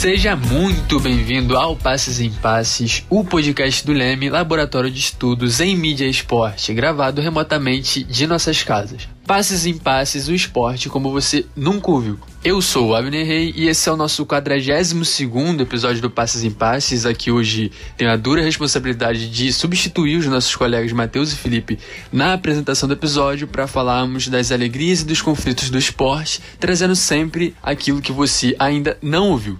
Seja muito bem-vindo ao Passes em Passes, o podcast do Leme, Laboratório de Estudos em Mídia e Esporte, gravado remotamente de nossas casas. Passes em Passes, o esporte como você nunca ouviu. Eu sou o Abner Rey e esse é o nosso 42º episódio do Passes em Passes. Aqui hoje tenho a dura responsabilidade de substituir os nossos colegas Matheus e Felipe na apresentação do episódio para falarmos das alegrias e dos conflitos do esporte, trazendo sempre aquilo que você ainda não ouviu.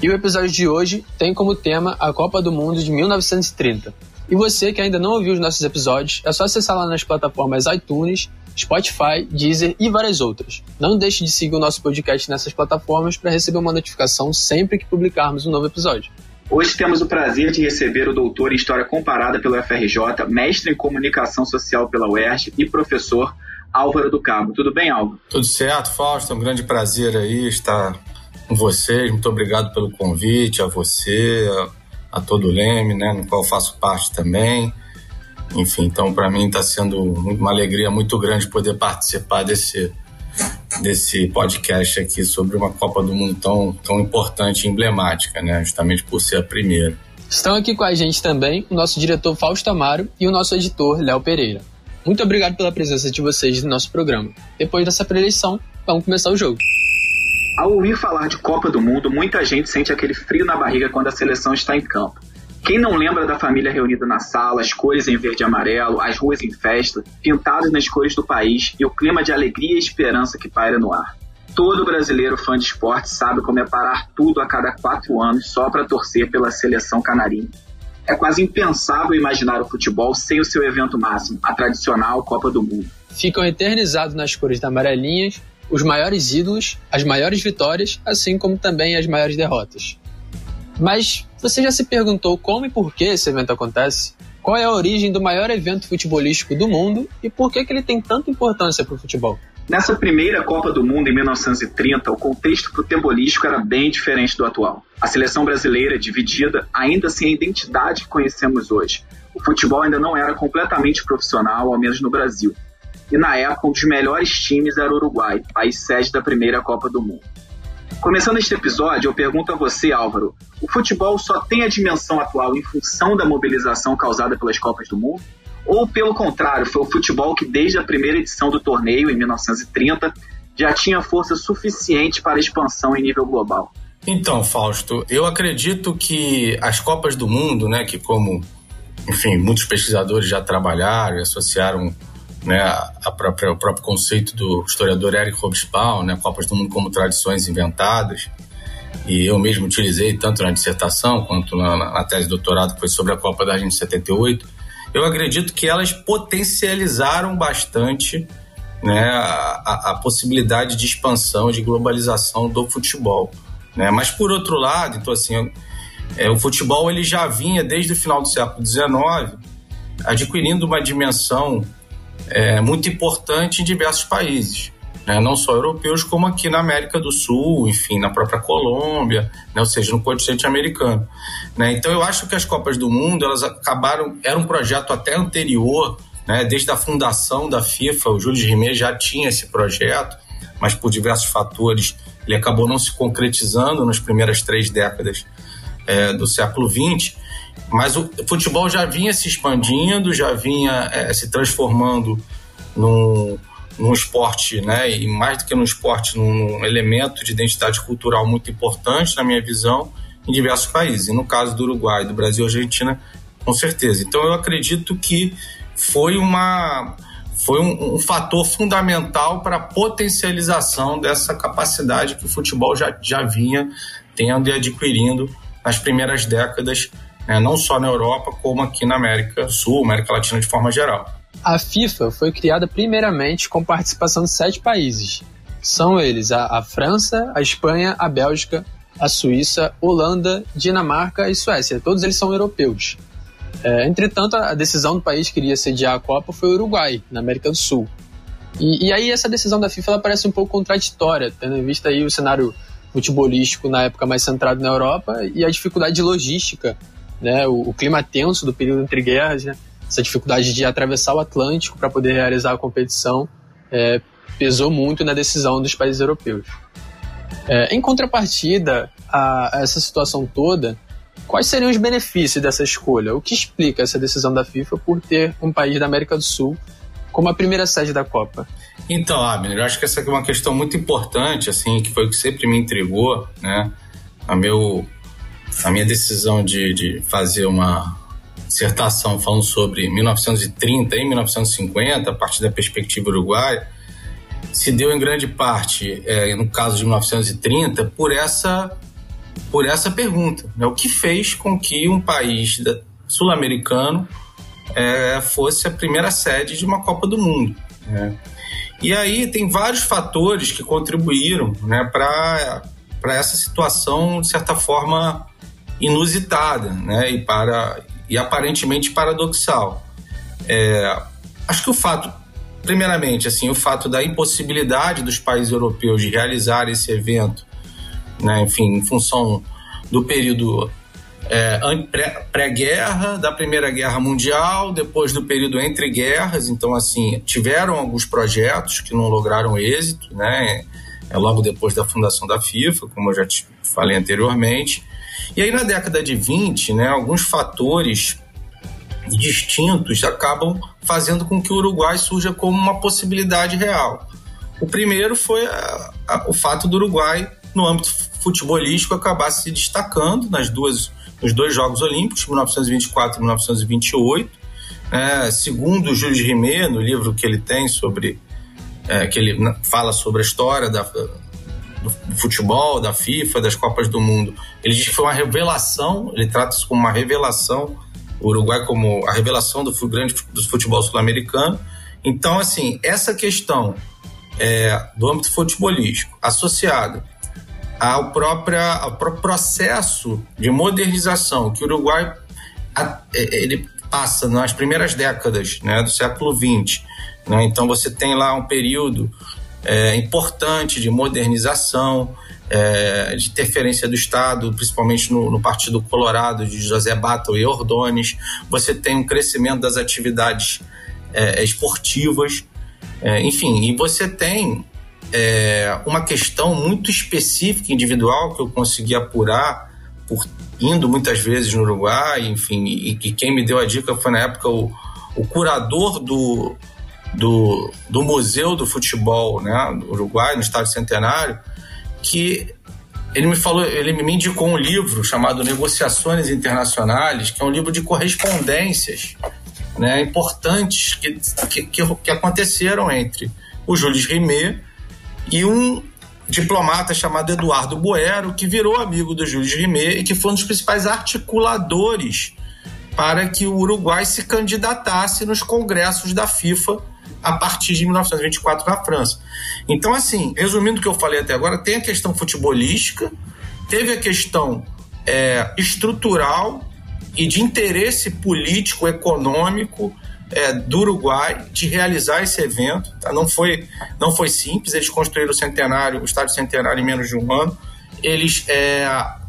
E o episódio de hoje tem como tema a Copa do Mundo de 1930. E você que ainda não ouviu os nossos episódios, é só acessar lá nas plataformas iTunes, Spotify, Deezer e várias outras. Não deixe de seguir o nosso podcast nessas plataformas para receber uma notificação sempre que publicarmos um novo episódio. Hoje temos o prazer de receber o doutor em História Comparada pelo FRJ, mestre em Comunicação Social pela UERJ e professor Álvaro do Cabo. Tudo bem, Álvaro? Tudo certo, Fausto. É um grande prazer aí estar com vocês. Muito obrigado pelo convite, a você, a todo o Leme, né, no qual faço parte também. Enfim, então para mim está sendo uma alegria muito grande poder participar desse podcast aqui sobre uma Copa do Mundo tão importante e emblemática, né, justamente por ser a primeira. Estão aqui com a gente também o nosso diretor Fausto Amaro e o nosso editor Léo Pereira. Muito obrigado pela presença de vocês no nosso programa. Depois dessa preleição, vamos começar o jogo. Ao ouvir falar de Copa do Mundo, muita gente sente aquele frio na barriga quando a seleção está em campo. Quem não lembra da família reunida na sala, as cores em verde e amarelo, as ruas em festa, pintadas nas cores do país e o clima de alegria e esperança que paira no ar? Todo brasileiro fã de esporte sabe como é parar tudo a cada 4 anos só para torcer pela seleção canarinha. É quase impensável imaginar o futebol sem o seu evento máximo, a tradicional Copa do Mundo. Ficam eternizados nas cores da amarelinhas os maiores ídolos, as maiores vitórias, assim como também as maiores derrotas. Mas você já se perguntou como e por que esse evento acontece? Qual é a origem do maior evento futebolístico do mundo e por que ele tem tanta importância para o futebol? Nessa primeira Copa do Mundo, em 1930, o contexto futebolístico era bem diferente do atual. A seleção brasileira, dividida, ainda sem a identidade que conhecemos hoje. O futebol ainda não era completamente profissional, ao menos no Brasil. E na época, um dos melhores times era o Uruguai, país sede da primeira Copa do Mundo. Começando este episódio, eu pergunto a você, Álvaro, o futebol só tem a dimensão atual em função da mobilização causada pelas Copas do Mundo? Ou, pelo contrário, foi o futebol que desde a primeira edição do torneio, em 1930, já tinha força suficiente para a expansão em nível global? Então, Fausto, eu acredito que as Copas do Mundo, né, que como, enfim, muitos pesquisadores já trabalharam e associaram, né, o próprio conceito do historiador Eric Hobsbawm, né, Copas do Mundo como tradições inventadas, e eu mesmo utilizei tanto na dissertação quanto na tese de doutorado que foi sobre a Copa da Argentina de 78, eu acredito que elas potencializaram bastante, né, a possibilidade de expansão, de globalização do futebol, né, mas por outro lado, então assim, o futebol ele já vinha desde o final do século XIX adquirindo uma dimensão muito importante em diversos países, né? Não só europeus, como aqui na América do Sul, enfim, na própria Colômbia, né? Ou seja, no continente americano, né? Então eu acho que as Copas do Mundo, elas acabaram, era um projeto até anterior, né? Desde a fundação da FIFA, o Jules Rimet já tinha esse projeto, mas por diversos fatores ele acabou não se concretizando nas primeiras 3 décadas do século XX. Mas o futebol já vinha se expandindo, já vinha se transformando num esporte, né? E mais do que num esporte, num elemento de identidade cultural muito importante, na minha visão, em diversos países. E no caso do Uruguai, do Brasil e Argentina, com certeza. Então eu acredito que foi um fator fundamental para a potencialização dessa capacidade que o futebol já vinha tendo e adquirindo nas primeiras décadas, não só na Europa, como aqui na América do Sul, América Latina de forma geral. A FIFA foi criada primeiramente com participação de 7 países. São eles a França, a Espanha, a Bélgica, a Suíça, Holanda, Dinamarca e Suécia. Todos eles são europeus. Entretanto, a decisão do país que iria sediar a Copa foi o Uruguai, na América do Sul. E aí essa decisão da FIFA ela parece um pouco contraditória, tendo em vista aí o cenário futebolístico na época mais centrado na Europa e a dificuldade logística, né, o clima tenso do período entre guerras, né, essa dificuldade de atravessar o Atlântico para poder realizar a competição pesou muito na decisão dos países europeus. Em contrapartida a essa situação toda, quais seriam os benefícios dessa escolha? O que explica essa decisão da FIFA por ter um país da América do Sul como a primeira sede da Copa? Então, Abner, eu acho que essa é uma questão muito importante, assim, que foi o que sempre me intrigou, né? A minha decisão de fazer uma dissertação falando sobre 1930 e 1950, a partir da perspectiva uruguaia, se deu em grande parte, no caso de 1930, por essa pergunta, né? O que fez com que um país sul-americano fosse a primeira sede de uma Copa do Mundo, né? E aí tem vários fatores que contribuíram, né, para essa situação, de certa forma, inusitada, né, e aparentemente paradoxal. Acho que primeiramente, assim, o fato da impossibilidade dos países europeus de realizar esse evento, né, enfim, em função do período pré-guerra, da Primeira Guerra Mundial, depois do período entre guerras. Então, assim, tiveram alguns projetos que não lograram êxito, né, logo depois da fundação da FIFA, como eu já te falei anteriormente. E aí, na década de 20, né, alguns fatores distintos acabam fazendo com que o Uruguai surja como uma possibilidade real. O primeiro foi o fato do Uruguai, no âmbito futebolístico, acabar se destacando nos dois Jogos Olímpicos, 1924 e 1928. Segundo o Jules Rimet, no livro que ele tem que ele fala sobre a história do futebol, da FIFA, das Copas do Mundo, ele diz que foi uma revelação, ele trata isso como uma revelação, o Uruguai como a revelação do futebol sul-americano. Então, assim, essa questão do âmbito futebolístico, associado ao próprio processo de modernização que o Uruguai ele passa nas primeiras décadas, né, do século XX, né? Então você tem lá um período importante de modernização, de interferência do Estado, principalmente no Partido Colorado de José Batlle e Ordóñez. Você tem um crescimento das atividades esportivas, enfim, e você tem uma questão muito específica, individual, que eu consegui apurar indo muitas vezes no Uruguai, enfim, e quem me deu a dica foi na época o curador do Museu do Futebol, né, do Uruguai, no Estádio Centenário, que ele me indicou um livro chamado Negociações Internacionais, que é um livro de correspondências, né, importantes que aconteceram entre o Jules Rimet e um diplomata chamado Eduardo Boero, que virou amigo do Jules Rimet e que foi um dos principais articuladores para que o Uruguai se candidatasse nos congressos da FIFA a partir de 1924 na França. Então, assim, resumindo o que eu falei até agora, tem a questão futebolística, teve a questão estrutural e de interesse político, econômico do Uruguai de realizar esse evento, tá? Não foi simples. Eles construíram o Estádio Centenário em menos de um ano. Eles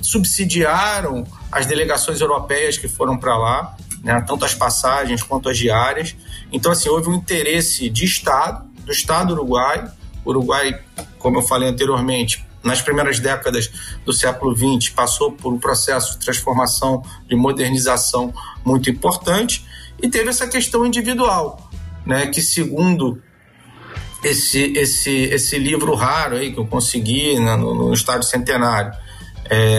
subsidiaram as delegações europeias que foram para lá, né, tanto as passagens quanto as diárias. Então, assim, houve um interesse do Estado uruguaio. O Uruguai, como eu falei anteriormente, nas primeiras décadas do século XX, passou por um processo de transformação, de modernização muito importante, e teve essa questão individual, né, que segundo esse livro raro aí que eu consegui no Estádio Centenário,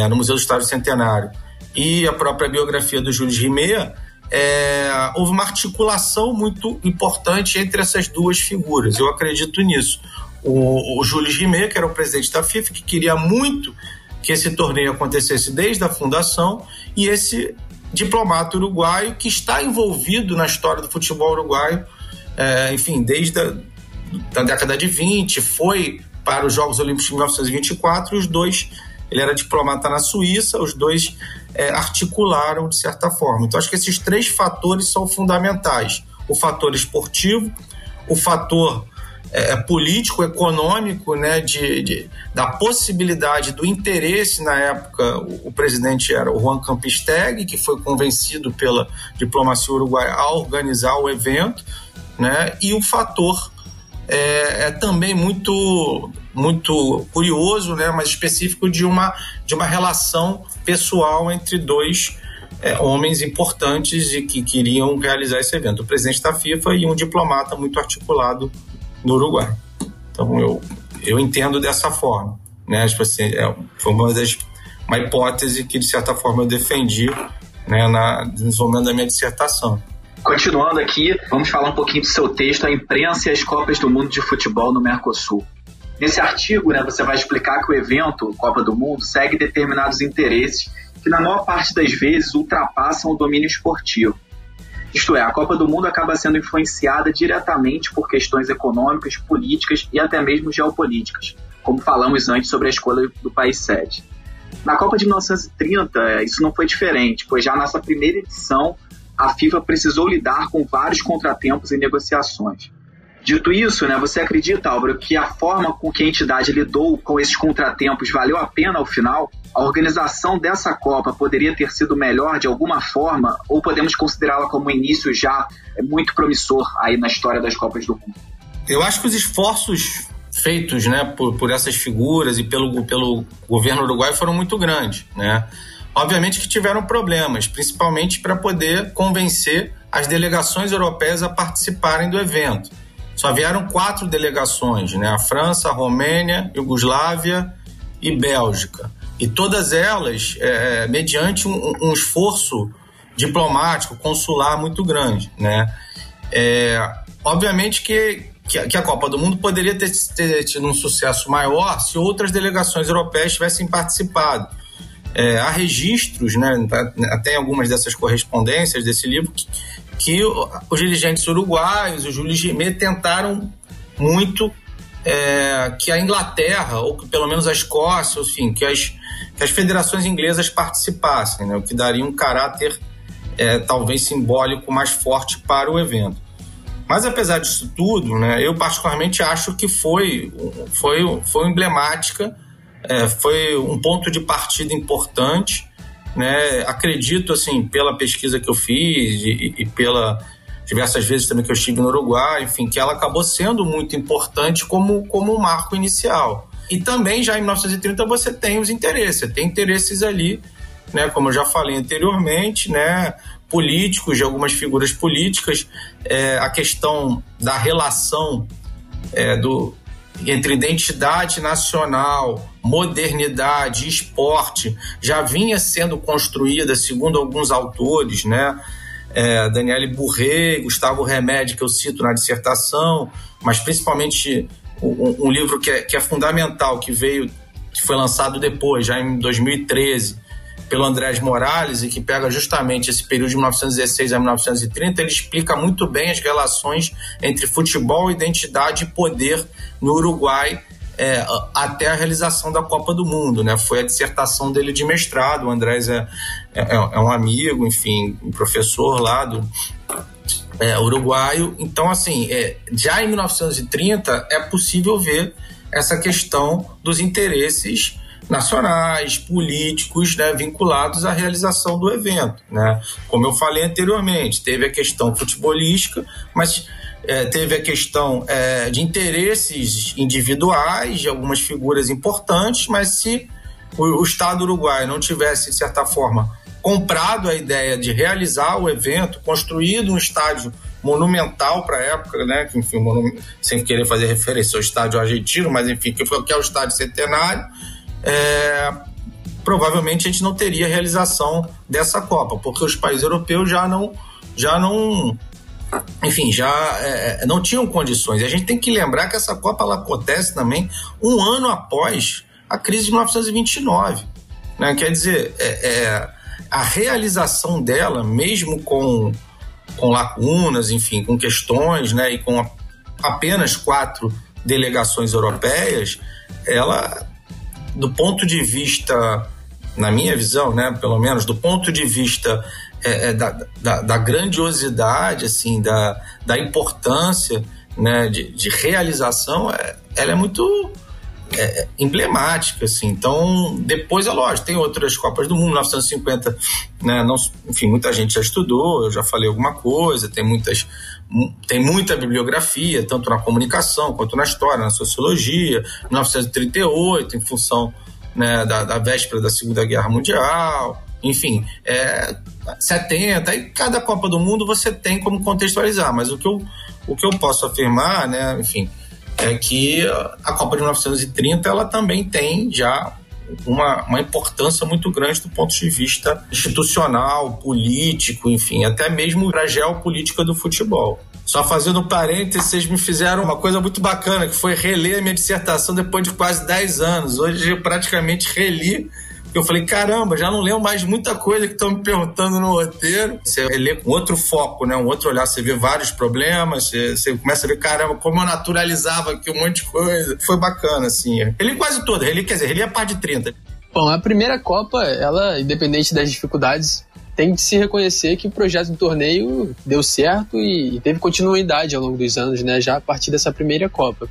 no Museu do Estádio Centenário, e a própria biografia do Jules Rimet, houve uma articulação muito importante entre essas duas figuras. Eu acredito nisso. O Jules Rimet, que era o presidente da FIFA, que queria muito que esse torneio acontecesse desde a fundação, e esse diplomata uruguaio que está envolvido na história do futebol uruguaio, enfim, desde a década de 20, foi para os Jogos Olímpicos de 1924, e os dois, ele era diplomata na Suíça, os dois articularam de certa forma. Então acho que esses três fatores são fundamentais: o fator esportivo, o fator político, econômico, né, da possibilidade do interesse. Na época o presidente era o Juan Campisteg, que foi convencido pela diplomacia uruguaia a organizar o evento, né, e o fator também muito muito curioso, né, mas específico de uma relação pessoal entre dois homens importantes e que queriam realizar esse evento, o presidente da FIFA e um diplomata muito articulado no Uruguai. Então eu entendo dessa forma, né? Assim, foi uma hipótese que de certa forma eu defendi, né, no desenvolvimento da minha dissertação. Continuando aqui, vamos falar um pouquinho do seu texto, A Imprensa e as Copas do Mundo de Futebol no Mercosul. Nesse artigo, né, você vai explicar que o evento Copa do Mundo segue determinados interesses que na maior parte das vezes ultrapassam o domínio esportivo. Isto é, a Copa do Mundo acaba sendo influenciada diretamente por questões econômicas, políticas e até mesmo geopolíticas, como falamos antes sobre a escolha do país sede. Na Copa de 1930, isso não foi diferente, pois já nessa primeira edição, a FIFA precisou lidar com vários contratempos e negociações. Dito isso, né, você acredita, Álvaro, que a forma com que a entidade lidou com esses contratempos valeu a pena ao final? A organização dessa Copa poderia ter sido melhor de alguma forma ou podemos considerá-la como um início já muito promissor aí na história das Copas do Mundo? Eu acho que os esforços feitos, né, por essas figuras e pelo governo uruguaio foram muito grandes, né? Obviamente que tiveram problemas, principalmente para poder convencer as delegações europeias a participarem do evento. Só vieram 4 delegações, né? A França, a Romênia, Iugoslávia e Bélgica. E todas elas, mediante um esforço diplomático, consular muito grande, né? Obviamente que a Copa do Mundo poderia ter tido um sucesso maior se outras delegações europeias tivessem participado. Há registros, né, até em algumas dessas correspondências desse livro, que os dirigentes uruguaios, o Júlio Rimet, tentaram muito que a Inglaterra, ou que pelo menos a Escócia, enfim, que as federações inglesas participassem, né, o que daria um caráter talvez simbólico mais forte para o evento. Mas apesar disso tudo, né, eu particularmente acho que foi emblemática, foi um ponto de partida importante, né? Acredito, assim, pela pesquisa que eu fiz e pela diversas vezes também que eu estive no Uruguai, enfim, que ela acabou sendo muito importante como um marco inicial. E também já em 1930 você tem os interesses, você tem interesses ali, né, como eu já falei anteriormente, né, políticos, de algumas figuras políticas, a questão da relação entre identidade nacional, modernidade e esporte já vinha sendo construída, segundo alguns autores, né? Daniele Bourret, Gustavo Remédio, que eu cito na dissertação, mas principalmente um livro que é fundamental, que foi lançado depois, já em 2013, pelo Andrés Morales, e que pega justamente esse período de 1916 a 1930, ele explica muito bem as relações entre futebol, identidade e poder no Uruguai até a realização da Copa do Mundo, né? Foi a dissertação dele de mestrado. O Andrés é um amigo, enfim, um professor lá do uruguaio. Então, assim, já em 1930 é possível ver essa questão dos interesses nacionais, políticos, né, vinculados à realização do evento, né? Como eu falei anteriormente, teve a questão futebolística, mas teve a questão de interesses individuais de algumas figuras importantes, mas se o Estado uruguaio não tivesse, de certa forma, comprado a ideia de realizar o evento, construído um estádio monumental para a época, né, que, enfim, sem querer fazer referência ao estádio argentino, mas enfim, que é o estádio centenário, provavelmente a gente não teria a realização dessa Copa, porque os países europeus já não tinham condições. E a gente tem que lembrar que essa Copa ela acontece também um ano após a crise de 1929, né? Quer dizer, a realização dela, mesmo com lacunas, enfim, com questões, né, e com apenas 4 delegações europeias, ela, do ponto de vista, na minha visão, né, pelo menos do ponto de vista da grandiosidade, assim, da importância, né, de realização, ela é muito emblemática, assim. Então, depois é lógico, tem outras Copas do Mundo, 1950, né, enfim, muita gente já estudou, eu já falei alguma coisa, tem muita bibliografia, tanto na comunicação quanto na história, na sociologia, 1938, em função, né, da véspera da Segunda Guerra Mundial, enfim, 70, e cada Copa do Mundo você tem como contextualizar, mas o que eu posso afirmar, né, enfim, é que a Copa de 1930 ela também tem já uma importância muito grande do ponto de vista institucional, político, enfim, até mesmo para a geopolítica do futebol. Só fazendo um parênteses, vocês me fizeram uma coisa muito bacana, que foi reler a minha dissertação depois de quase 10 anos. Hoje eu praticamente reli, porque eu falei, caramba, já não lembro mais de muita coisa que estão me perguntando no roteiro. Você lê com outro foco, né? Um outro olhar, você vê vários problemas, você começa a ver, caramba, como eu naturalizava aqui um monte de coisa. Foi bacana, assim. Reli quase toda, reli a parte de 30. Bom, a primeira Copa, ela, independente das dificuldades, tem que se reconhecer que o projeto do torneio deu certo e teve continuidade ao longo dos anos, né? Já a partir dessa primeira Copa.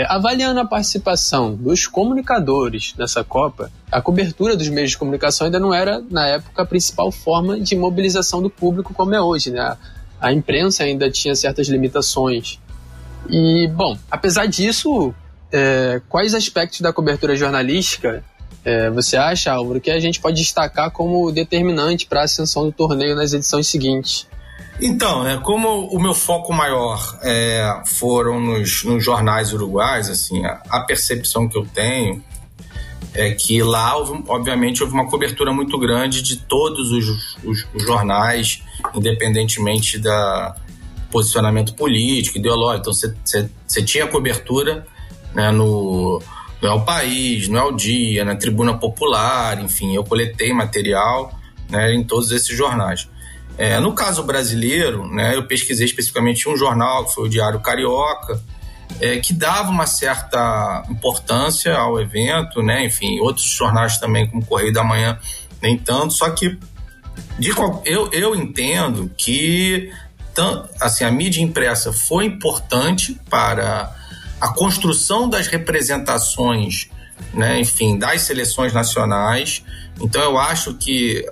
Avaliando a participação dos comunicadores nessa Copa, a cobertura dos meios de comunicação ainda não era, na época, a principal forma de mobilização do público como é hoje, né? A imprensa ainda tinha certas limitações. E, bom, apesar disso, quais aspectos da cobertura jornalística você acha, Álvaro, que a gente pode destacar como determinante para a ascensão do torneio nas edições seguintes? Então, né, como o meu foco maior foram nos jornais uruguais, assim, a percepção que eu tenho é que lá, obviamente, houve uma cobertura muito grande de todos os jornais, independentemente da posicionamento político, ideológico. Então, você tinha cobertura, né, no El País, no El Dia, na Tribuna Popular, enfim, eu coletei material, né, em todos esses jornais. No caso brasileiro, né, eu pesquisei especificamente um jornal, que foi o Diário Carioca, que dava uma certa importância ao evento, né, enfim, outros jornais também, como Correio da Manhã, nem tanto, só que eu entendo que assim, a mídia impressa foi importante para a construção das representações, né, enfim, das seleções nacionais. Então eu acho que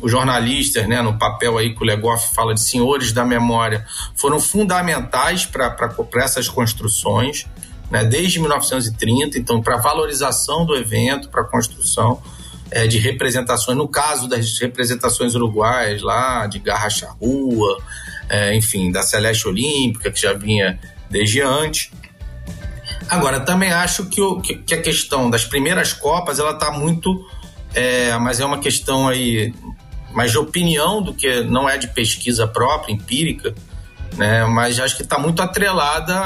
os jornalistas, né, no papel aí que o Legoff fala de senhores da memória, foram fundamentais para essas construções, né, desde 1930, então para a valorização do evento, para a construção de representações, no caso das representações uruguaias lá, de Garra Charrua, enfim, da Celeste Olímpica, que já vinha desde antes. Agora, também acho que a questão das primeiras Copas, ela está muito, mas é uma questão aí mais de opinião do que não é de pesquisa própria, empírica, né? Mas acho que está muito atrelada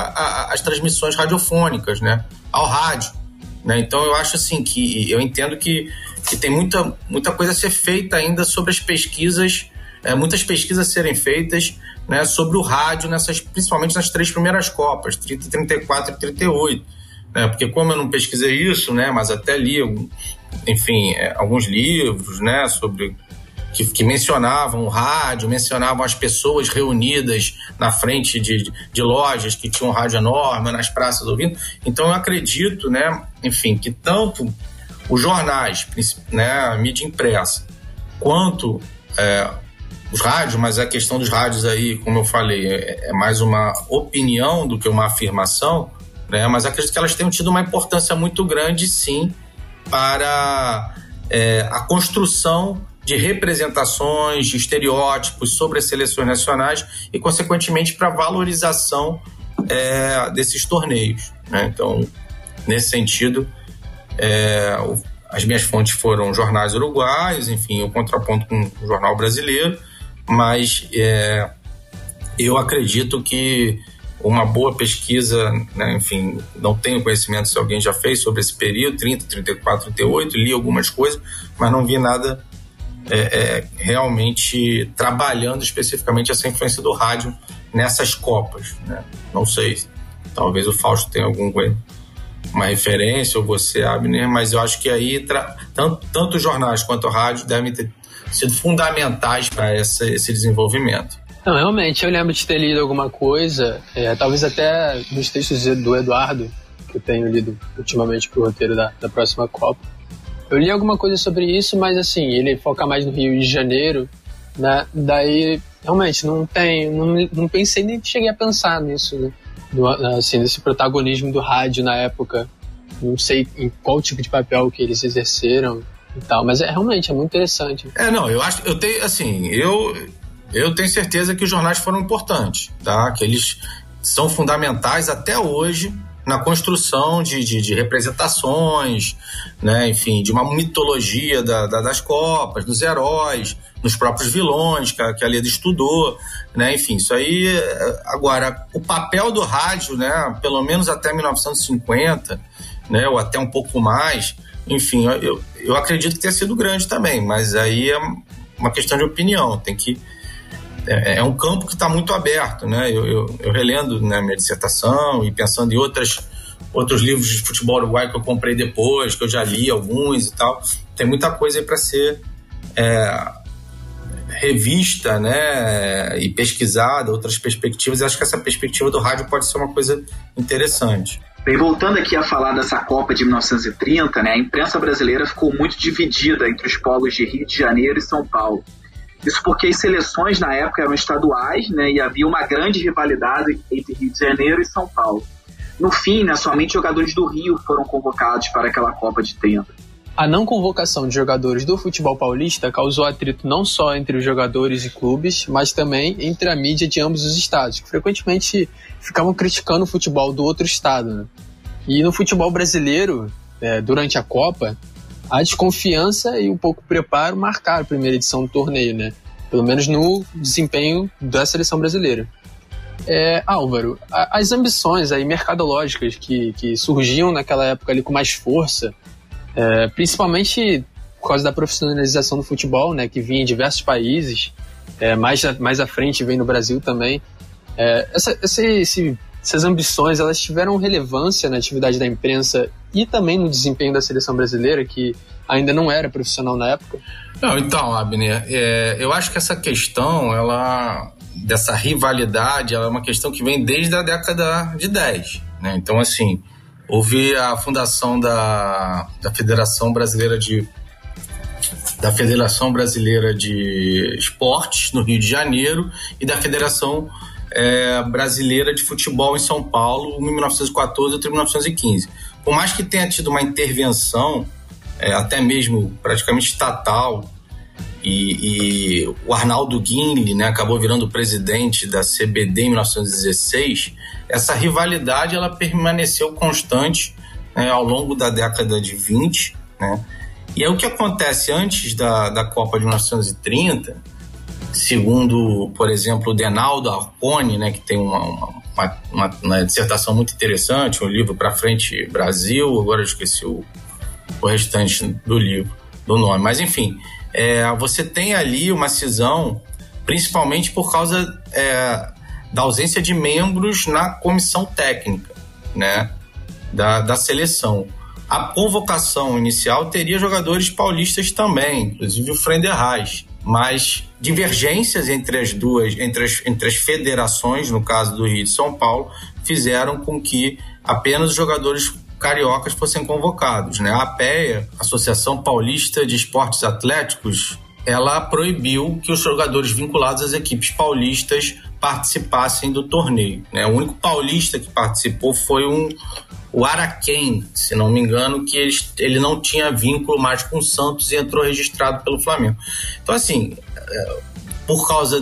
às transmissões radiofônicas, né? Ao rádio, né? Então eu acho assim que eu entendo que tem muita coisa a ser feita ainda sobre as pesquisas, muitas pesquisas a serem feitas, né, sobre o rádio, principalmente nas 3 primeiras Copas, 30, 34 e 38, né? Porque como eu não pesquisei isso, né, mas até li, enfim, alguns livros, né, sobre que mencionavam o rádio, mencionavam as pessoas reunidas na frente de lojas que tinham um rádio enorme, nas praças ouvindo. Então eu acredito, né, enfim, que tanto os jornais, né, a mídia impressa, quanto os rádios, mas a questão dos rádios aí, como eu falei, é mais uma opinião do que uma afirmação, né, mas acredito que elas tenham tido uma importância muito grande, sim, para a construção de representações, de estereótipos sobre as seleções nacionais e, consequentemente, para a valorização desses torneios, né? Então, nesse sentido, as minhas fontes foram jornais uruguaios, enfim, o contraponto com o jornal brasileiro, mas eu acredito que uma boa pesquisa, né, enfim, não tenho conhecimento se alguém já fez sobre esse período, 30, 34, 38, li algumas coisas, mas não vi nada realmente trabalhando especificamente essa influência do rádio nessas Copas, né? Não sei, talvez o Fausto tenha uma referência, ou você, Abner, mas eu acho que aí tanto os jornais quanto o rádio devem ter sido fundamentais para esse desenvolvimento. Não, realmente, eu lembro de ter lido alguma coisa, talvez até nos textos do Eduardo, que eu tenho lido ultimamente pro roteiro da próxima Copa. Eu li alguma coisa sobre isso, mas assim, ele foca mais no Rio de Janeiro, né? Daí, realmente, não pensei nem cheguei a pensar nisso, né? Desse protagonismo do rádio na época. Não sei em qual tipo de papel que eles exerceram e tal, mas realmente é muito interessante. Eu tenho certeza que os jornais foram importantes, tá? Que eles são fundamentais até hoje na construção de representações, né? Enfim, de uma mitologia das Copas, dos heróis, nos próprios vilões que a Leda estudou, né? Enfim, isso aí. Agora, o papel do rádio, né? Pelo menos até 1950, né? Ou até um pouco mais, enfim, eu acredito que tenha sido grande também, mas aí é uma questão de opinião, é um campo que está muito aberto, né? Eu relendo, né, minha dissertação e pensando em outros livros de futebol uruguaio que eu comprei depois, que eu já li alguns e tal, tem muita coisa aí para ser revista, né, e pesquisada, outras perspectivas, e acho que essa perspectiva do rádio pode ser uma coisa interessante. Bem, voltando aqui a falar dessa Copa de 1930, né, a imprensa brasileira ficou muito dividida entre os polos de Rio de Janeiro e São Paulo. Isso porque as seleções na época eram estaduais, né, e havia uma grande rivalidade entre Rio de Janeiro e São Paulo. No fim, né, somente jogadores do Rio foram convocados para aquela Copa de 30. A não convocação de jogadores do futebol paulista causou atrito não só entre os jogadores e clubes, mas também entre a mídia de ambos os estados, que frequentemente ficavam criticando o futebol do outro estado, né? E no futebol brasileiro, durante a Copa, a desconfiança e um pouco preparo marcaram a primeira edição do torneio, né? Pelo menos no desempenho da seleção brasileira. Álvaro, as ambições aí mercadológicas que surgiam naquela época ali com mais força, principalmente por causa da profissionalização do futebol, né, que vinha em diversos países, mais à frente vem no Brasil também. Essas ambições, elas tiveram relevância na atividade da imprensa e também no desempenho da seleção brasileira, que ainda não era profissional na época? Não, então, Abner, eu acho que essa questão, dessa rivalidade, ela é uma questão que vem desde a década de 10, né? Então, assim, houve a fundação da Federação Brasileira de Esportes no Rio de Janeiro e da Federação Brasileira de Futebol em São Paulo, em 1914 até 1915. Por mais que tenha tido uma intervenção, até mesmo praticamente estatal, e o Arnaldo Guinle, né, acabou virando presidente da CBD em 1916, essa rivalidade ela permaneceu constante, né, ao longo da década de 20, né? E é o que acontece antes da Copa de 1930, segundo, por exemplo, o Denaldo Arconi, né, que tem uma dissertação muito interessante, um livro Pra Frente Brasil, agora eu esqueci o restante do livro, do nome, mas enfim, você tem ali uma cisão, principalmente por causa da ausência de membros na comissão técnica, né, da seleção. A convocação inicial teria jogadores paulistas também, inclusive o Frenderreich, mas divergências entre as federações, no caso do Rio e de São Paulo, fizeram com que apenas os jogadores cariocas fossem convocados, né? A APEA, Associação Paulista de Esportes Atléticos, ela proibiu que os jogadores vinculados às equipes paulistas participassem do torneio, né? O único paulista que participou foi o Araquém, se não me engano, que ele não tinha vínculo mais com o Santos e entrou registrado pelo Flamengo. Então, assim, por causa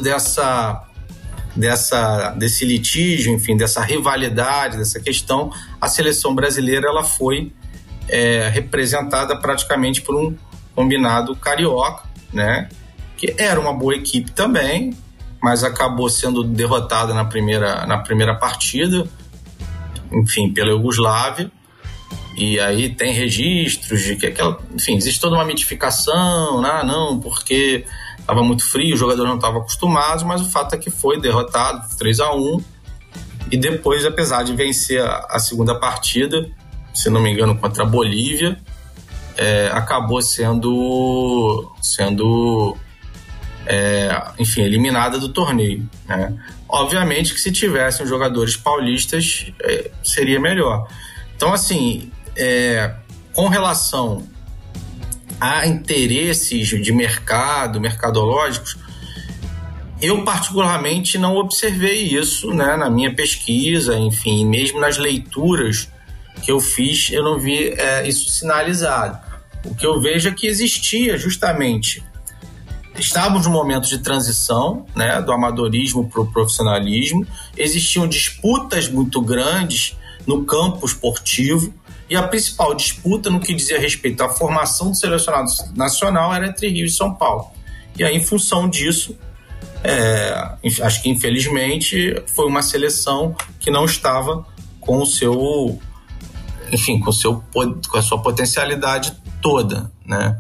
desse litígio, enfim, dessa rivalidade, dessa questão, a seleção brasileira ela foi representada praticamente por um combinado carioca, né? Que era uma boa equipe também, mas acabou sendo derrotada na primeira partida, enfim, pela Iugoslávia. E aí tem registros de que enfim, existe toda uma mitificação, né? Não, porque estava muito frio, os jogadores não estavam acostumados, mas o fato é que foi derrotado 3-1, e depois, apesar de vencer a segunda partida, se não me engano, contra a Bolívia, acabou sendo enfim, eliminada do torneio, né? Obviamente que se tivessem jogadores paulistas seria melhor. Então, assim, com relação a interesses de mercado, mercadológicos, eu particularmente não observei isso, né, na minha pesquisa, enfim, mesmo nas leituras que eu fiz, eu não vi isso sinalizado. O que eu vejo é que existia justamente, estávamos num momento de transição, né, do amadorismo para o profissionalismo, existiam disputas muito grandes no campo esportivo, e a principal disputa no que dizia respeito à formação do selecionado nacional era entre Rio e São Paulo. E aí, em função disso, acho que infelizmente foi uma seleção que não estava com com a sua potencialidade toda, né?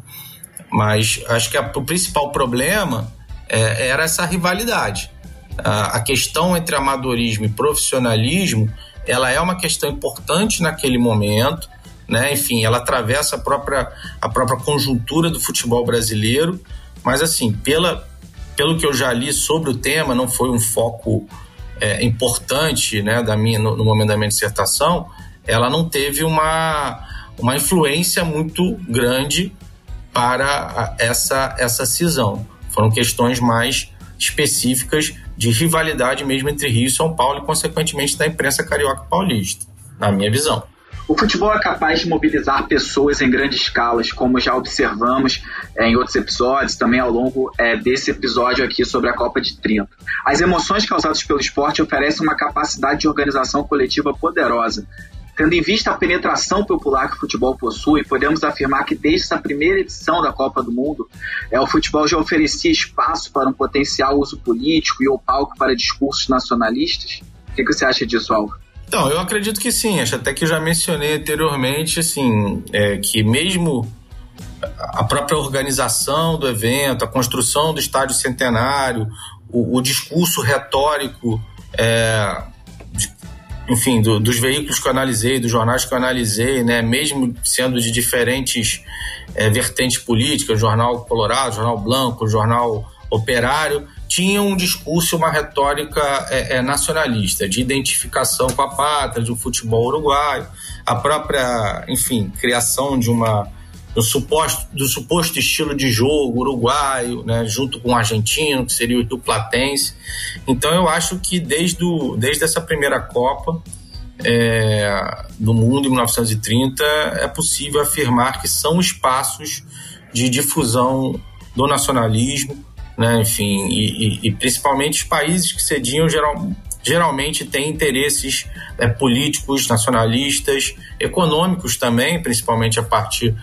Mas acho que o principal problema era essa rivalidade. A questão entre amadorismo e profissionalismo, ela é uma questão importante naquele momento, né? Enfim, ela atravessa a própria conjuntura do futebol brasileiro, mas assim, pelo que eu já li sobre o tema, não foi um foco importante, né, no momento da minha dissertação. Ela não teve uma influência muito grande para essa cisão. Foram questões mais específicas de rivalidade mesmo entre Rio e São Paulo e, consequentemente, da imprensa carioca paulista, na minha visão. O futebol é capaz de mobilizar pessoas em grandes escalas, como já observamos em outros episódios, também ao longo desse episódio aqui sobre a Copa de 30. As emoções causadas pelo esporte oferecem uma capacidade de organização coletiva poderosa. Tendo em vista a penetração popular que o futebol possui, podemos afirmar que desde essa primeira edição da Copa do Mundo, o futebol já oferecia espaço para um potencial uso político e o palco para discursos nacionalistas? O que você acha disso, Álvaro? Então, eu acredito que sim, acho até que já mencionei anteriormente, assim, que mesmo a própria organização do evento, a construção do estádio centenário, o discurso retórico, enfim, dos veículos que eu analisei, dos jornais que eu analisei, né, mesmo sendo de diferentes vertentes políticas, Jornal Colorado, Jornal Branco, Jornal Operário, tinha um discurso, uma retórica nacionalista, de identificação com a pátria, do futebol uruguaio, a própria, enfim, criação do suposto estilo de jogo uruguaio, né, junto com o argentino, que seria o duplatense. Então eu acho que desde essa primeira Copa do Mundo, em 1930, é possível afirmar que são espaços de difusão do nacionalismo, né, enfim, e principalmente os países que cediam geralmente têm interesses políticos, nacionalistas, econômicos também, principalmente a partir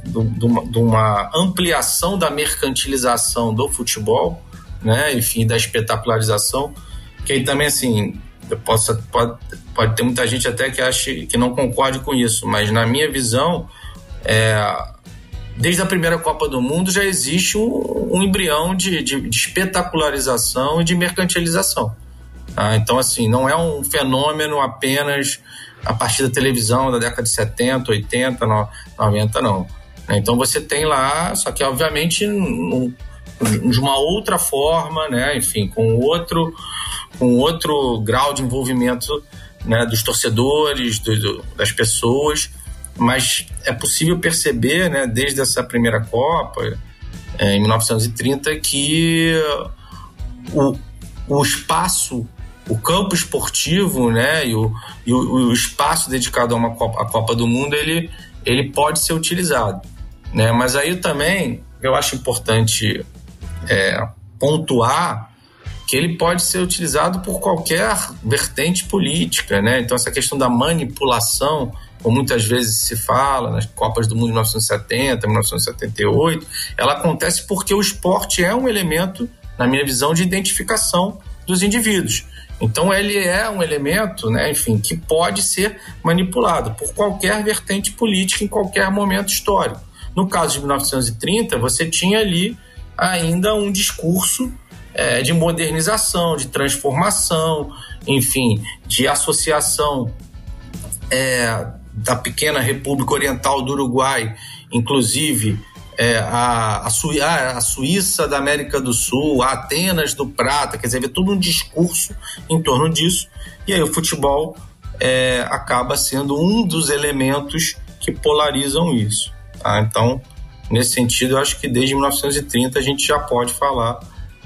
de uma ampliação da mercantilização do futebol, né, enfim, da espetacularização, que aí também, assim, pode ter muita gente até que ache que não concorde com isso, mas na minha visão, desde a primeira Copa do Mundo já existe um embrião de espetacularização e de mercantilização. Tá? Então, assim, não é um fenômeno apenas a partir da televisão da década de 70, 80, 90, não. Então você tem lá, só que obviamente de uma outra forma, né? Enfim, com outro grau de envolvimento, né, dos torcedores, das pessoas, mas é possível perceber, né, desde essa primeira Copa, em 1930, que o espaço, o campo esportivo, né, e o espaço dedicado a Copa do Mundo, ele pode ser utilizado, né? Mas aí também eu acho importante pontuar que ele pode ser utilizado por qualquer vertente política, né? Então essa questão da manipulação, como muitas vezes se fala nas Copas do Mundo de 1970, 1978, ela acontece porque o esporte é um elemento, na minha visão, de identificação dos indivíduos. Então ele é um elemento, né, enfim, que pode ser manipulado por qualquer vertente política em qualquer momento histórico. No caso de 1930, você tinha ali ainda um discurso de modernização, de transformação, enfim, de associação da pequena República Oriental do Uruguai, inclusive a Suíça da América do Sul, a Atenas do Prata, quer dizer, havia todo um discurso em torno disso, e aí o futebol acaba sendo um dos elementos que polarizam isso. Tá? Então, nesse sentido, eu acho que desde 1930 a gente já pode falar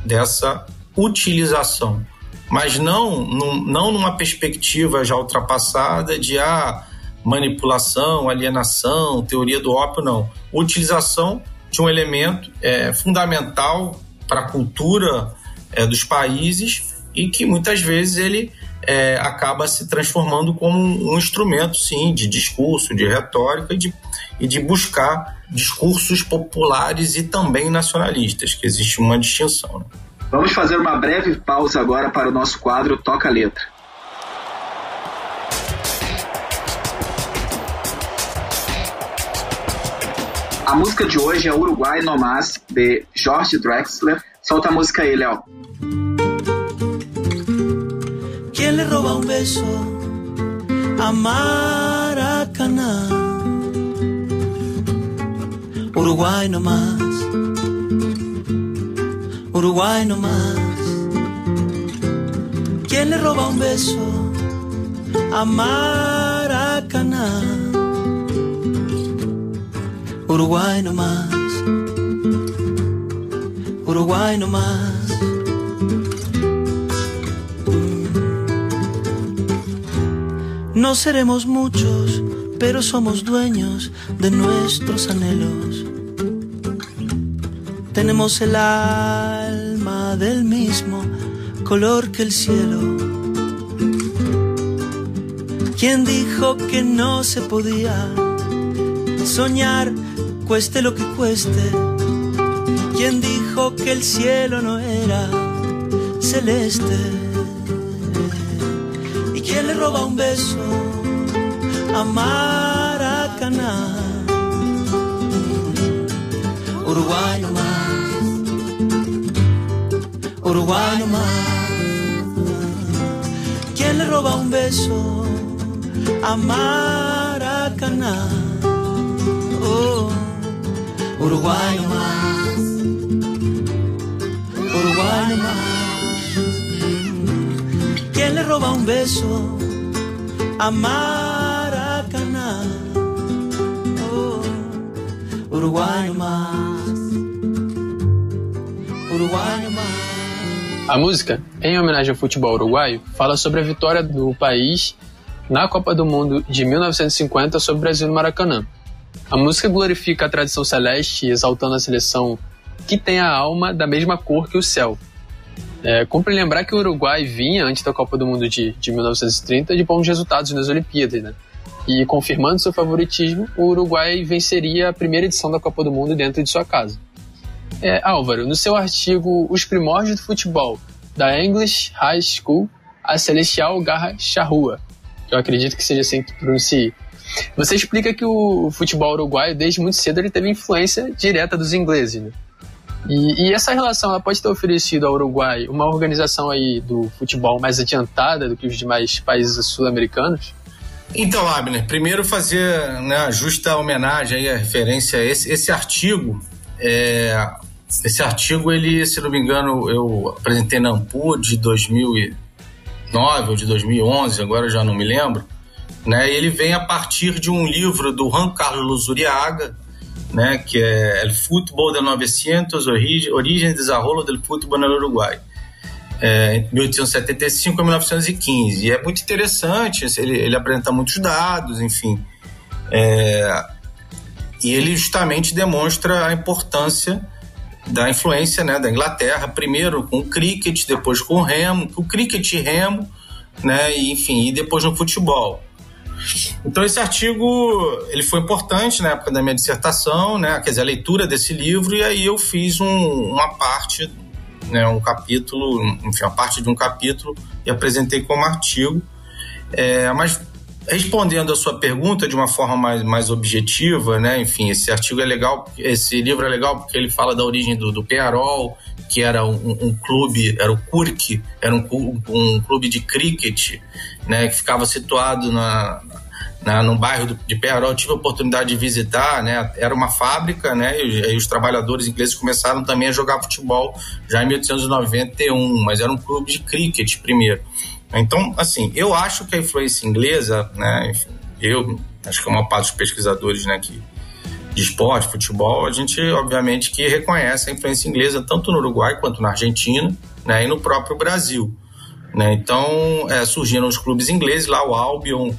dessa utilização, mas não numa perspectiva já ultrapassada de manipulação, alienação, teoria do ópio, não. Utilização de um elemento fundamental para a cultura dos países e que muitas vezes ele acaba se transformando como um instrumento, sim, de discurso, de retórica e de buscar discursos populares e também nacionalistas, que existe uma distinção, né? Vamos fazer uma breve pausa agora para o nosso quadro Toca a Letra. A música de hoje é Uruguai No Más, de Jorge Drexler. Solta a música aí, Léo. ¿Quién le roba un beso a Maracaná? Uruguay no más, Uruguay no más. ¿Quién le roba un beso a Maracaná? Uruguay no más, Uruguay no más. No seremos muchos, pero somos dueños de nuestros anhelos. Tenemos el alma del mismo color que el cielo. ¿Quién dijo que no se podía soñar, cueste lo que cueste? ¿Quién dijo que el cielo no era celeste? ¿Y quién le roba un beso a Maracaná? Uruguay no más, Uruguay no más. ¿Quién le roba un beso a Maracaná? Oh, Uruguay no más, Uruguay no más. ¿Quién le roba un beso a Maracaná? Oh, Uruguay no más, Uruguay no más. A música, em homenagem ao futebol uruguaio, fala sobre a vitória do país na Copa do Mundo de 1950 sobre o Brasil no Maracanã. A música glorifica a tradição celeste, exaltando a seleção que tem a alma da mesma cor que o céu. Cumpre lembrar que o Uruguai vinha, antes da Copa do Mundo de 1930, de bons resultados nas Olimpíadas, né? E confirmando seu favoritismo, o Uruguai venceria a primeira edição da Copa do Mundo dentro de sua casa. Álvaro, no seu artigo Os Primórdios do Futebol, da English High School, a Celestial Garra Charrua, que eu acredito que seja assim que pronuncie, você explica que o futebol uruguaio, desde muito cedo, ele teve influência direta dos ingleses, né? E essa relação ela pode ter oferecido ao Uruguai uma organização aí do futebol mais adiantada do que os demais países sul-americanos? Então, Abner, primeiro fazer a justa homenagem aí, a referência a esse artigo. Esse artigo, ele, se não me engano, eu apresentei na ANPU de 2009 ou de 2011, agora eu já não me lembro, né? Ele vem a partir de um livro do Juan Carlos Uriaga, né, que é El Fútbol de 900, Origen e Desarrollo del Fútbol no Uruguai, entre 1875 e 1915. E é muito interessante, ele apresenta muitos dados, enfim. E ele justamente demonstra a importância da influência, né, da Inglaterra, primeiro com o cricket, depois com o remo, o cricket e remo, né, e, enfim, e depois no futebol. Então esse artigo ele foi importante na época da minha dissertação, né, quer dizer, a leitura desse livro, e aí eu fiz uma parte, né, um capítulo, enfim, a parte de um capítulo, e apresentei como artigo. Mas respondendo a sua pergunta de uma forma mais objetiva, né, enfim, esse artigo é legal, esse livro é legal porque ele fala da origem do Peñarol, que era um clube, era o Curque, era um clube de cricket, né, que ficava situado no bairro de Peñarol. Eu tive a oportunidade de visitar, né, era uma fábrica, né, e os trabalhadores ingleses começaram também a jogar futebol já em 1891, mas era um clube de cricket primeiro. Então, assim, eu acho que a influência inglesa, né, enfim, eu acho que a maior parte dos pesquisadores, né, de esporte, futebol, a gente, obviamente, que reconhece a influência inglesa tanto no Uruguai quanto na Argentina, né, e no próprio Brasil, né? Então, surgiram os clubes ingleses, lá o Albion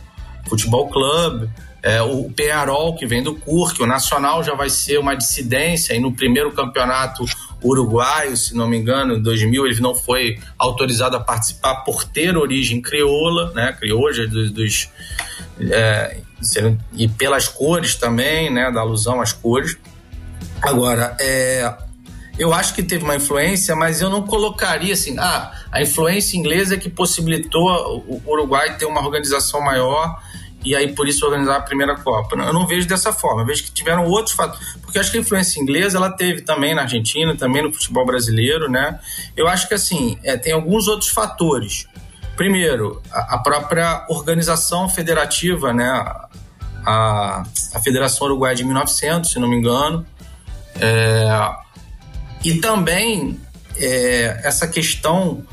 Futebol Club, o Peñarol, que vem do Curque, o Nacional já vai ser uma dissidência, e no primeiro campeonato uruguaio, se não me engano, em 2000, ele não foi autorizado a participar por ter origem crioula, né, crioja e pelas cores também, né, da alusão às cores. Agora, eu acho que teve uma influência, mas eu não colocaria assim, a influência inglesa é que possibilitou o Uruguai ter uma organização maior e aí por isso organizar a primeira Copa. Eu não vejo dessa forma, eu vejo que tiveram outros fatores, porque eu acho que a influência inglesa ela teve também na Argentina, também no futebol brasileiro, né? Eu acho que assim, tem alguns outros fatores. Primeiro, a própria organização federativa, né? A Federação Uruguaia de 1900, se não me engano, e também essa questão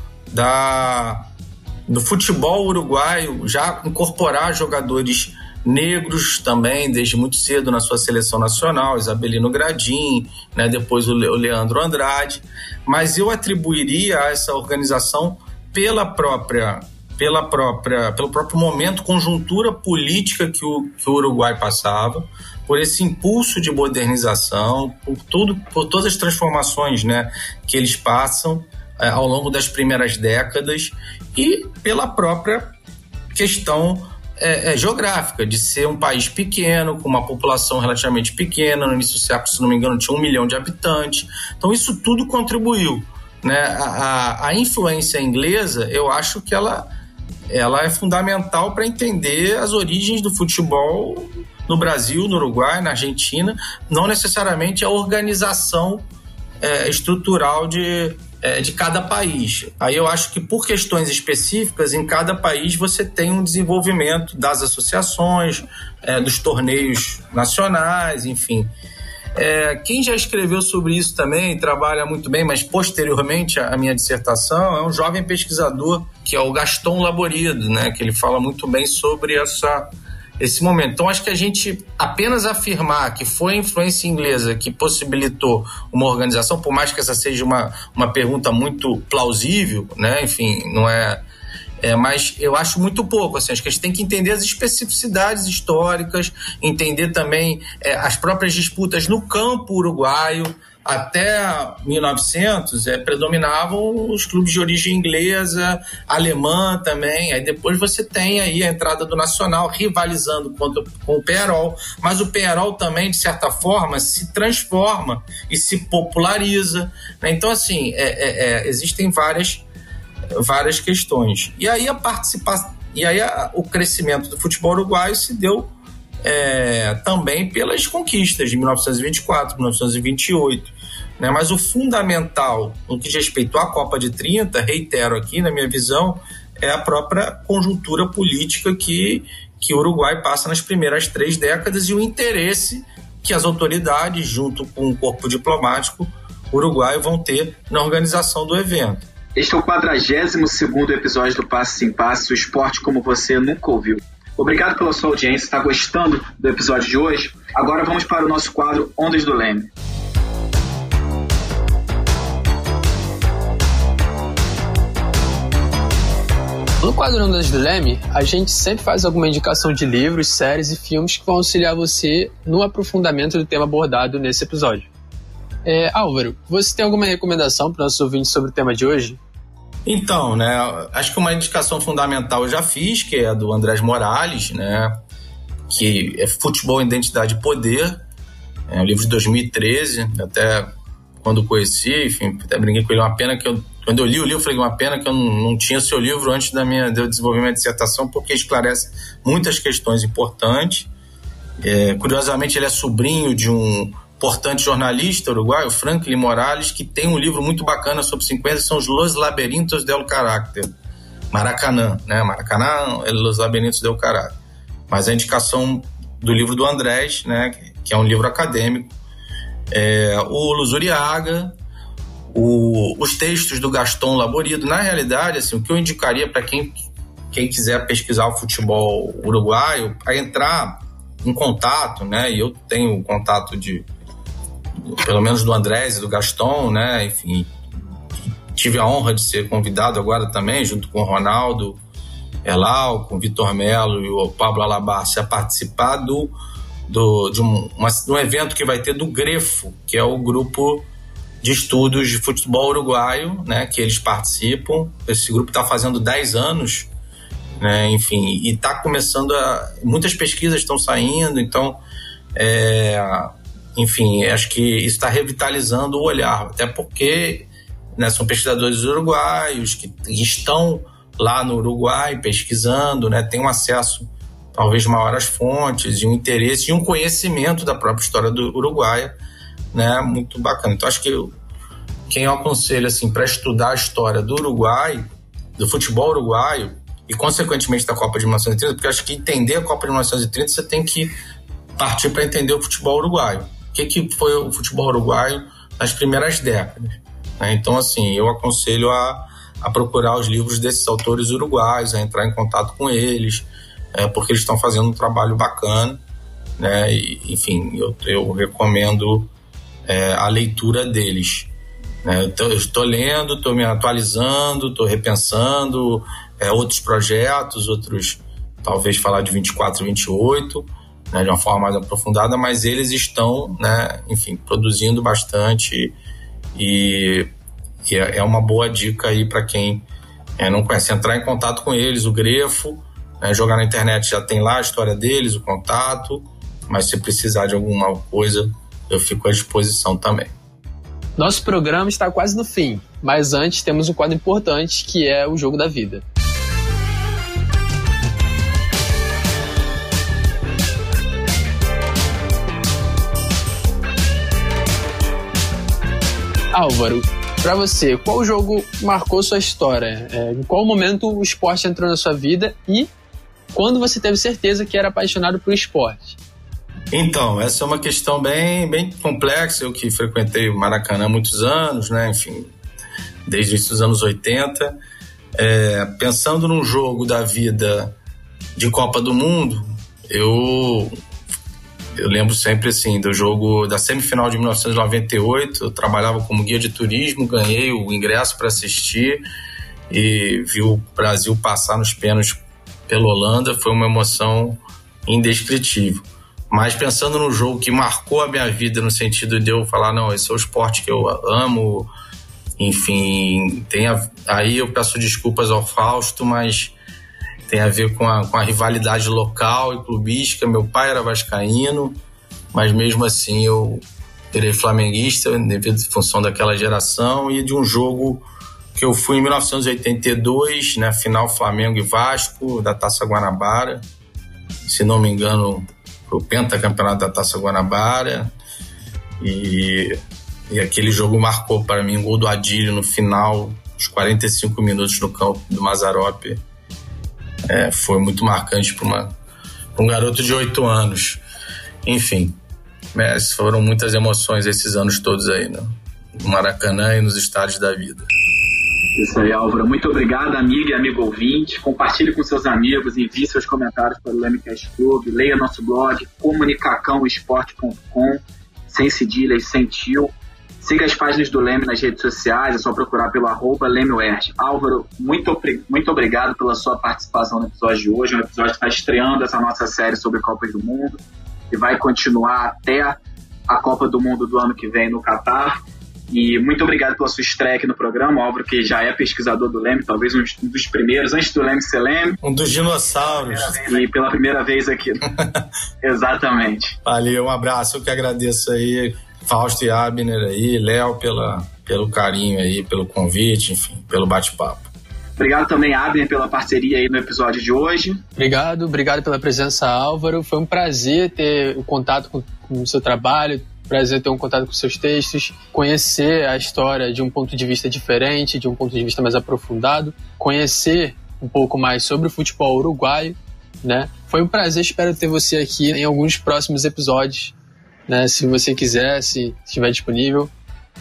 do futebol uruguaio já incorporar jogadores negros também, desde muito cedo na sua seleção nacional, Isabelino Gradin, né, depois o Leandro Andrade, mas eu atribuiria a essa organização pelo próprio momento, conjuntura política que o Uruguai passava, por esse impulso de modernização, por todas as transformações, né, que eles passam ao longo das primeiras décadas e pela própria questão geográfica, de ser um país pequeno, com uma população relativamente pequena. No início do século, se não me engano, tinha 1 milhão de habitantes. Então isso tudo contribuiu, né? A influência inglesa, eu acho que ela é fundamental para entender as origens do futebol no Brasil, no Uruguai, na Argentina, não necessariamente a organização estrutural de cada país. Aí eu acho que por questões específicas, em cada país você tem um desenvolvimento das associações, dos torneios nacionais, enfim. Quem já escreveu sobre isso também, trabalha muito bem, mas posteriormente à minha dissertação, é um jovem pesquisador que é o Gaston Laborido, né, que ele fala muito bem sobre esse momento. Então acho que a gente apenas afirmar que foi a influência inglesa que possibilitou uma organização, por mais que essa seja uma pergunta muito plausível, né, enfim, não mas eu acho muito pouco, assim, acho que a gente tem que entender as especificidades históricas, entender também as próprias disputas no campo uruguaio. Até 1900 predominavam os clubes de origem inglesa, alemã também, aí depois você tem aí a entrada do Nacional rivalizando com o Peñarol, mas o Peñarol também, de certa forma, se transforma e se populariza, né? Então assim, existem várias questões. E aí o crescimento do futebol uruguaio se deu também pelas conquistas de 1924, 1928, né? Mas o fundamental no que diz respeito à Copa de 30, reitero aqui na minha visão, é a própria conjuntura política que o Uruguai passa nas primeiras 3 décadas e o interesse que as autoridades, junto com o corpo diplomático uruguaio, vão ter na organização do evento. Este é o 42º episódio do Passes em Passes, o esporte como você nunca ouviu. Obrigado pela sua audiência, está gostando do episódio de hoje? Agora vamos para o nosso quadro Ondas do Leme. No quadro Ondas do Leme, a gente sempre faz alguma indicação de livros, séries e filmes que vão auxiliar você no aprofundamento do tema abordado nesse episódio. Álvaro, você tem alguma recomendação para os nossos ouvintes sobre o tema de hoje? Então, né, acho que uma indicação fundamental eu já fiz, que é a do Andrés Morales, né, que é Futebol, Identidade e Poder, é um livro de 2013, até quando conheci, enfim, até brinquei com ele, uma pena que quando eu li o livro, falei, uma pena que eu não tinha seu livro antes de eu desenvolver minha dissertação, porque esclarece muitas questões importantes. Curiosamente, ele é sobrinho de um importante jornalista uruguaio, Franklin Morales, que tem um livro muito bacana sobre 50, são os Los Laberintos del Carácter. Maracanã, né? Maracanã é Los Laberintos del Carácter. Mas a indicação do livro do Andrés, né? Que é um livro acadêmico. O Luzuriaga, os textos do Gaston Laborido. Na realidade, assim, o que eu indicaria para quem quiser pesquisar o futebol uruguaio, a entrar em contato, né? E eu tenho contato pelo menos do Andrés e do Gaston, né? Enfim, tive a honra de ser convidado agora também, junto com o Ronaldo Elal, com o Vitor Melo e o Pablo Alabarce, a participar de um evento que vai ter do Grefo, que é o grupo de estudos de futebol uruguaio, né? Que eles participam. Esse grupo está fazendo 10 anos, né? Enfim, e está começando muitas pesquisas estão saindo, então enfim, acho que isso está revitalizando o olhar, até porque, né, são pesquisadores uruguaios que estão lá no Uruguai pesquisando, né, tem um acesso talvez maior às fontes e um interesse e um conhecimento da própria história do Uruguai, né, muito bacana. Então acho que quem eu aconselho assim, para estudar a história do Uruguai, do futebol uruguaio e consequentemente da Copa de 1930, porque acho que entender a Copa de 1930 você tem que partir para entender o futebol uruguaio. O que foi o futebol uruguaio nas primeiras décadas, né? Então assim, eu aconselho a procurar os livros desses autores uruguaios, a entrar em contato com eles, porque eles estão fazendo um trabalho bacana, né? E, enfim, eu recomendo a leitura deles, né? Eu estou lendo, estou me atualizando, estou repensando outros projetos, talvez falar de 24 e 28, né, de uma forma mais aprofundada, mas eles estão, né, enfim, produzindo bastante e é uma boa dica aí para quem não conhece, entrar em contato com eles, o Grefo, né, jogar na internet, já tem lá a história deles, o contato, mas se precisar de alguma coisa, eu fico à disposição também. Nosso programa está quase no fim, mas antes temos um quadro importante que é o Jogo da Vida. Álvaro, para você, qual jogo marcou sua história? Em qual momento o esporte entrou na sua vida e quando você teve certeza que era apaixonado por esporte? Então, essa é uma questão bem, bem complexa. Eu que frequentei o Maracanã há muitos anos, né? Enfim, desde os anos 80. Pensando num jogo da vida de Copa do Mundo, eu lembro sempre assim do jogo da semifinal de 1998. Eu trabalhava como guia de turismo, ganhei o ingresso para assistir e vi o Brasil passar nos pênaltis pela Holanda. Foi uma emoção indescritível. Mas pensando no jogo que marcou a minha vida, no sentido de eu falar, não, esse é o esporte que eu amo, enfim, aí eu peço desculpas ao Fausto, mas tem a ver com a rivalidade local e clubística. Meu pai era vascaíno, mas mesmo assim eu virei flamenguista devido à função daquela geração e de um jogo que eu fui em 1982, na final Flamengo e Vasco, da Taça Guanabara, se não me engano, o pentacampeonato da Taça Guanabara, e aquele jogo marcou para mim um gol do Adílio no final, os 45 minutos no campo do Mazzaropi. Foi muito marcante para um garoto de 8 anos. Enfim, foram muitas emoções esses anos todos aí no Maracanã e nos estádios da vida. Isso aí, Álvaro. Muito obrigado, amiga e amigo ouvinte. Compartilhe com seus amigos, envie seus comentários para o LemCast Club, leia nosso blog, comunicacãoesporte.com, sem cedilha e sem tio. Siga as páginas do Leme nas redes sociais, é só procurar pelo @LemeWert. Álvaro, muito obrigado pela sua participação no episódio de hoje. O episódio está estreando essa nossa série sobre Copas do Mundo e vai continuar até a Copa do Mundo do ano que vem no Catar. E muito obrigado pela sua estreia aqui no programa, Álvaro, que já é pesquisador do Leme, talvez um dos primeiros, antes do Leme ser Leme. Um dos dinossauros. E pela primeira vez aqui. Exatamente. Valeu, um abraço, eu que agradeço aí, Fausto e Abner aí, Léo, pelo carinho aí, pelo convite, enfim, pelo bate-papo. Obrigado também, Abner, pela parceria aí no episódio de hoje. Obrigado pela presença, Álvaro. Foi um prazer ter o contato com o seu trabalho, prazer ter um contato com seus textos, conhecer a história de um ponto de vista diferente, de um ponto de vista mais aprofundado, conhecer um pouco mais sobre o futebol uruguaio, né? Foi um prazer, espero ter você aqui em alguns próximos episódios, né? Se você quiser, se estiver disponível,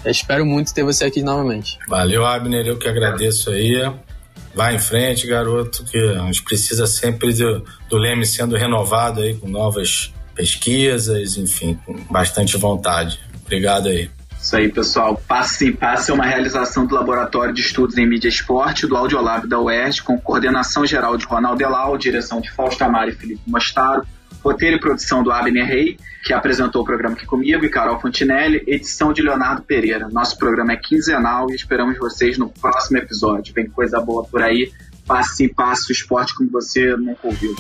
Eu espero muito ter você aqui novamente. Valeu, Abner, eu que agradeço aí. Vai em frente, garoto, que a gente precisa sempre do Leme sendo renovado aí com novas pesquisas, enfim, com bastante vontade. Obrigado aí. Isso aí, pessoal. Passos em Passos é uma realização do Laboratório de Estudos em Mídia e Esporte, do Audiolab da UERJ, com coordenação geral de Ronaldo Elal, direção de Fausto Amaro e Felipe Mostaro, roteiro e produção do Abner Rey, que apresentou o programa aqui comigo, e Carol Fontinelli, edição de Leonardo Pereira. Nosso programa é quinzenal e esperamos vocês no próximo episódio. Vem coisa boa por aí. Passe em passe o esporte como você nunca ouviu.